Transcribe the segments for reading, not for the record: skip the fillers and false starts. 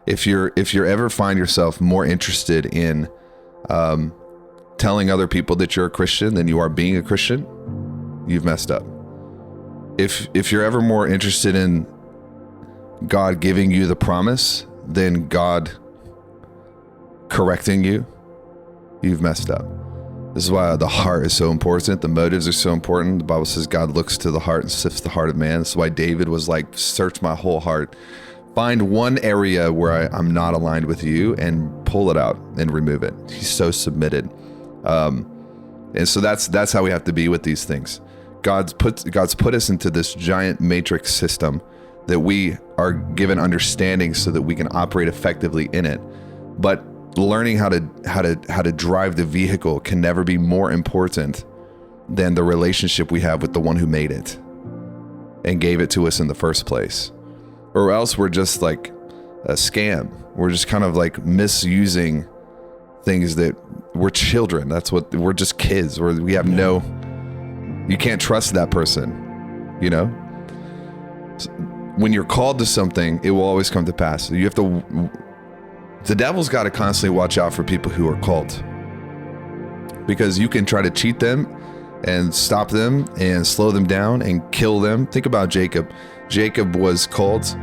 If you're ever find yourself more interested in telling other people that you're a Christian than you are being a Christian, you've messed up. If you're ever more interested in God giving you the promise than God correcting you, you've messed up. This is why the heart is so important. The motives are so important. The Bible says God looks to the heart and sifts the heart of man. This is why David was like, search my whole heart. Find one area where I'm not aligned with you and pull it out and remove it. He's so submitted. And so that's how we have to be with these things. God's put us into this giant matrix system that we are given understanding so that we can operate effectively in it. But learning how to drive the vehicle can never be more important than the relationship we have with the one who made it and gave it to us in the first place. Or else we're just like a scam. We're just kind of like misusing things that we're children. We're just kids, or we have you can't trust that person, you know? When you're called to something, it will always come to pass. The devil's got to constantly watch out for people who are called, because you can try to cheat them and stop them and slow them down and kill them. Think about Jacob. Jacob was called. So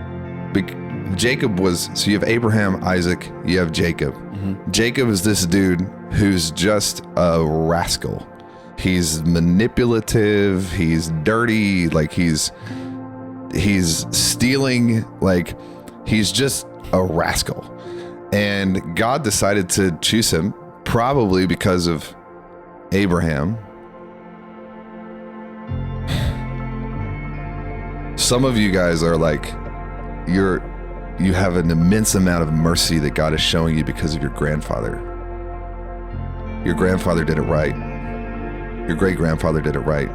you have Abraham, Isaac, you have Jacob. Mm-hmm. Jacob is this dude who's just a rascal. He's manipulative. He's dirty. Like he's stealing. Like he's just a rascal. And God decided to choose him probably because of Abraham. Some of you guys are like, you have an immense amount of mercy that God is showing you because of your grandfather. Your grandfather did it right. Your great grandfather did it right.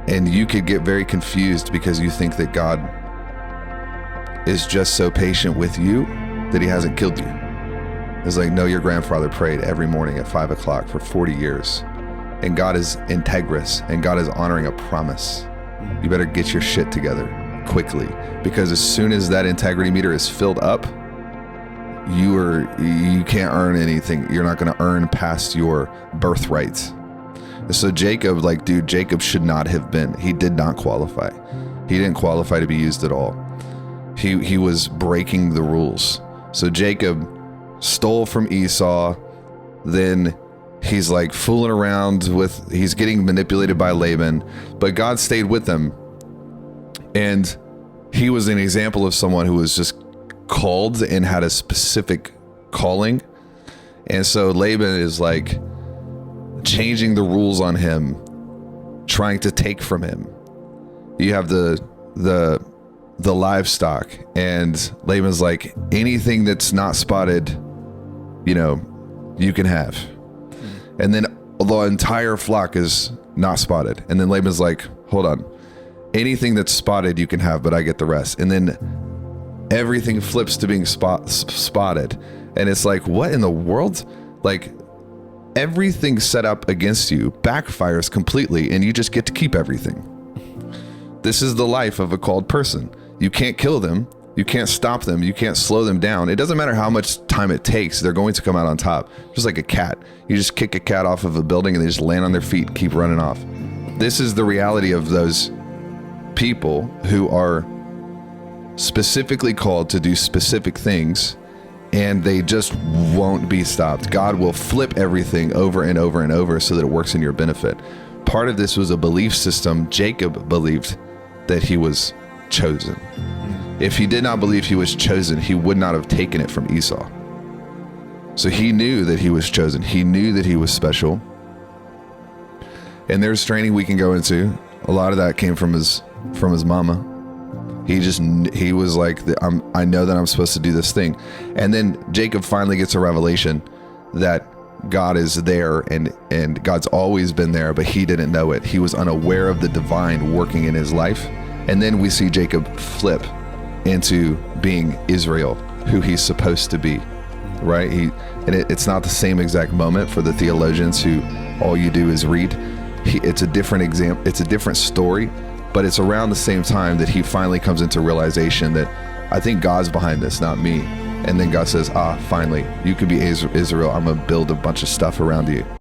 And you could get very confused because you think that God is just so patient with you that he hasn't killed you. It's like, no, your grandfather prayed every morning at 5 o'clock for 40 years. And God is integrous, and God is honoring a promise. You better get your shit together quickly, because as soon as that integrity meter is filled up, you can't earn anything. You're not going to earn past your birthright. So Jacob, Jacob should not have been. He did not qualify. He didn't qualify to be used at all. He was breaking the rules. So Jacob stole from Esau. Then he's like fooling around he's getting manipulated by Laban, but God stayed with him. And he was an example of someone who was just called and had a specific calling. And so Laban is like changing the rules on him, trying to take from him. You have the livestock, and Laban's like, anything that's not spotted, you can have. And then the entire flock is not spotted. And then Laban's like, hold on. Anything that's spotted you can have, but I get the rest. And then everything flips to being spotted. And it's like, what in the world? Like, everything set up against you backfires completely, and you just get to keep everything. This is the life of a called person. You can't kill them. You can't stop them. You can't slow them down. It doesn't matter how much time it takes. They're going to come out on top. Just like a cat. You just kick a cat off of a building and they just land on their feet and keep running off. This is the reality of those people who are specifically called to do specific things, and they just won't be stopped. God will flip everything over and over and over so that it works in your benefit. Part of this was a belief system. Jacob believed that he was chosen. If he did not believe he was chosen, he would not have taken it from Esau. So he knew that he was chosen. He knew that he was special. And there's training we can go into. A lot of that came from his mama. He was like, I know that I'm supposed to do this thing. And then Jacob finally gets a revelation that God is there, and God's always been there, but he didn't know it. He was unaware of the divine working in his life. And then we see Jacob flip into being Israel, who he's supposed to be, right? It's not the same exact moment for the theologians who all you do is read. It's a different example. It's a different story, but it's around the same time that he finally comes into realization that I think God's behind this, not me. And then God says, finally, you can be Israel. I'm going to build a bunch of stuff around you.